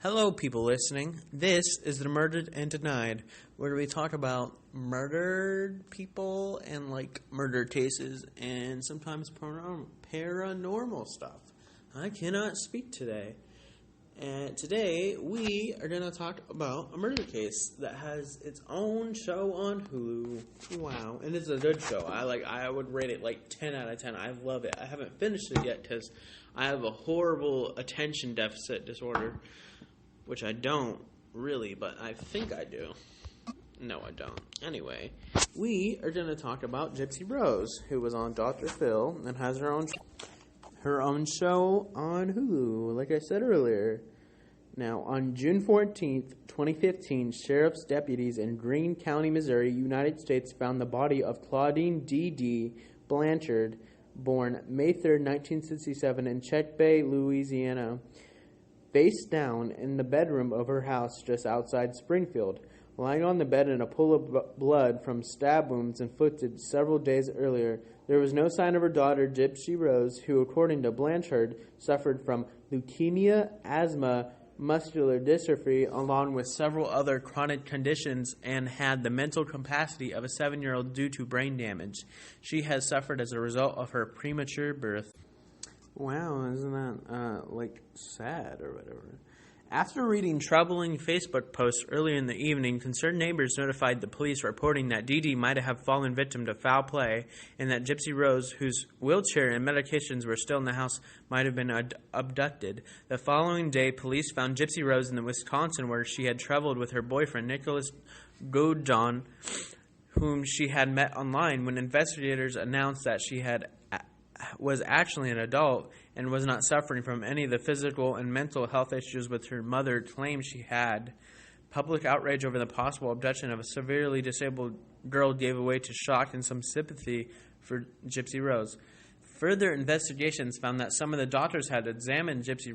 Hello, people listening. This is the Murdered and Denied, where we talk about murdered people and murder cases and sometimes paranormal stuff. I cannot speak today. And today we are going to talk about a murder case that has its own show on Hulu. Wow, and it's a good show. I would rate it 10 out of 10. I love it. I haven't finished it yet because I have a horrible attention deficit disorder, which I don't really, but I think I do. No, I don't. Anyway, we are going to talk about Gypsy Rose, who was on Dr. Phil and has her own show on Hulu, like I said earlier. Now, on June 14th, 2015, sheriff's deputies in Greene County, Missouri, United States, found the body of Claudine D.D. Blanchard, born May 3rd, 1967, in Check Bay, Louisiana, face down in the bedroom of her house just outside Springfield, lying on the bed in a pool of blood from stab wounds inflicted several days earlier. There was no sign of her daughter, Gypsy Rose, who, according to Blanchard, suffered from leukemia, asthma, muscular dystrophy, along with several other chronic conditions, and had the mental capacity of a 7-year-old due to brain damage. She has suffered as a result of her premature birth. Wow, isn't that, sad or whatever? After reading troubling Facebook posts earlier in the evening, concerned neighbors notified the police, reporting that Dee Dee might have fallen victim to foul play and that Gypsy Rose, whose wheelchair and medications were still in the house, might have been abducted. The following day, police found Gypsy Rose in Wisconsin, where she had traveled with her boyfriend, Nicholas Godjon, whom she had met online, when investigators announced that she was actually an adult and was not suffering from any of the physical and mental health issues with her mother claimed she had. Public outrage over the possible abduction of a severely disabled girl gave way to shock and some sympathy for Gypsy Rose. Further investigations found that some of the doctors had examined Gypsy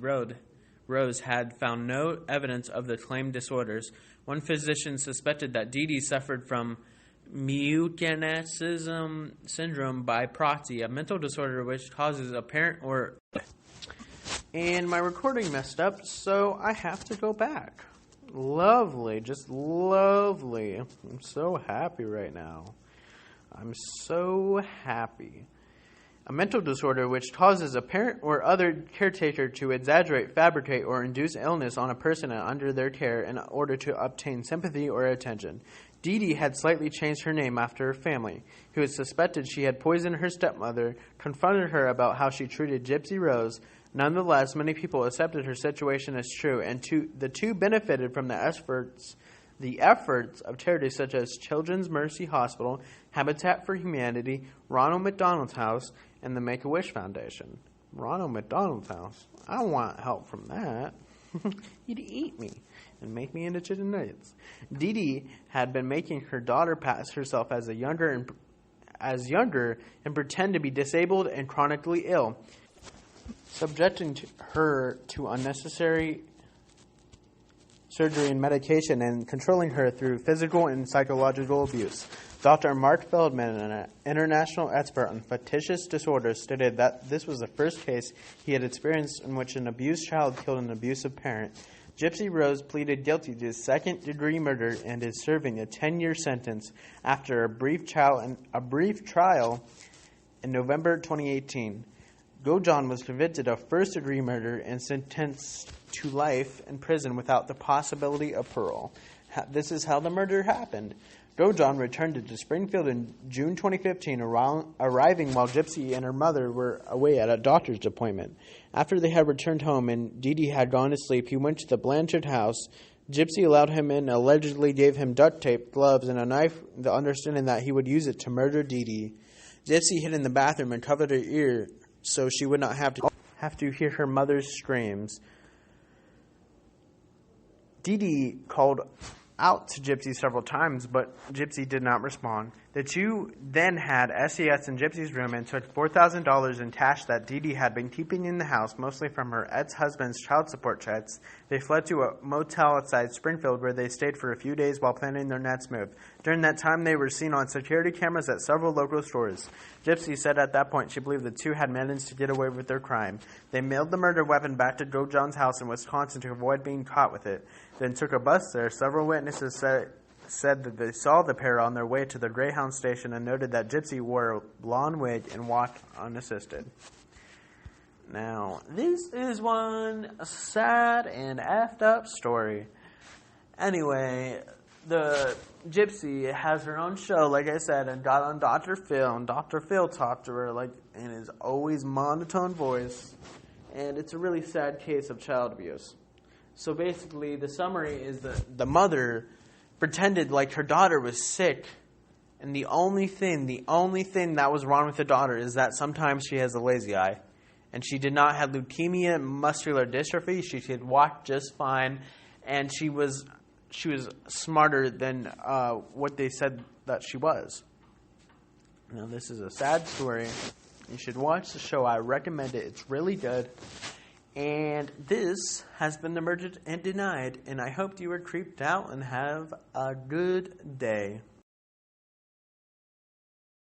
Rose had found no evidence of the claimed disorders. One physician suspected that Dee Dee suffered from Munchausen syndrome by proxy, a mental disorder which causes apparent or... And my recording messed up, so I have to go back. Lovely, just lovely. I'm so happy right now. I'm so happy. A mental disorder which causes a parent or other caretaker to exaggerate, fabricate, or induce illness on a person under their care in order to obtain sympathy or attention. Dee Dee had slightly changed her name after her family, who had suspected she had poisoned her stepmother, confronted her about how she treated Gypsy Rose. Nonetheless, many people accepted her situation as true, and the two benefited from the efforts of charities such as Children's Mercy Hospital, Habitat for Humanity, Ronald McDonald's House, and the Make-A-Wish Foundation. Ronald McDonald's House? I want help from that. He'd eat me and make me into chicken nuggets. Dee Dee had been making her daughter pass herself as younger and pretend to be disabled and chronically ill, subjecting her to unnecessary surgery and medication, and controlling her through physical and psychological abuse. Dr. Mark Feldman, an international expert on fictitious disorders, stated that this was the first case he had experienced in which an abused child killed an abusive parent. Gypsy Rose pleaded guilty to second-degree murder and is serving a 10-year sentence after a brief trial in November 2018. Godjon was convicted of first-degree murder and sentenced to life in prison without the possibility of parole. This is how the murder happened. Godjon returned to Springfield in June 2015, arriving while Gypsy and her mother were away at a doctor's appointment. After they had returned home and Dee Dee had gone to sleep, he went to the Blanchard house. Gypsy allowed him in and allegedly gave him duct tape, gloves, and a knife, the understanding that he would use it to murder Dee Dee. Gypsy hid in the bathroom and covered her ear so she would not have to hear her mother's screams. Dee Dee called out to Gypsy several times, but Gypsy did not respond. The two then had SES in Gypsy's room and took $4,000 in cash that Dee Dee had been keeping in the house, mostly from her ex-husband's child support checks. They fled to a motel outside Springfield, where they stayed for a few days while planning their next move. During that time, they were seen on security cameras at several local stores. Gypsy said at that point she believed the two had managed to get away with their crime. They mailed the murder weapon back to Joe John's house in Wisconsin to avoid being caught with it, then took a bus there. Several witnesses said that they saw the pair on their way to the Greyhound station and noted that Gypsy wore a blonde wig and walked unassisted. Now, this is one sad and effed up story. Anyway, the Gypsy has her own show, like I said, and got on Dr. Phil, and Dr. Phil talked to her in his always monotone voice, and it's a really sad case of child abuse. So basically, the summary is that the mother pretended like her daughter was sick, and the only thing that was wrong with the daughter is that sometimes she has a lazy eye. And she did not have leukemia and muscular dystrophy. She could walk just fine, and she was smarter than what they said that she was. Now, this is a sad story. You should watch the show. I recommend it. It's really good. And this has been The Murdered and Denied, and I hope you were creeped out and have a good day.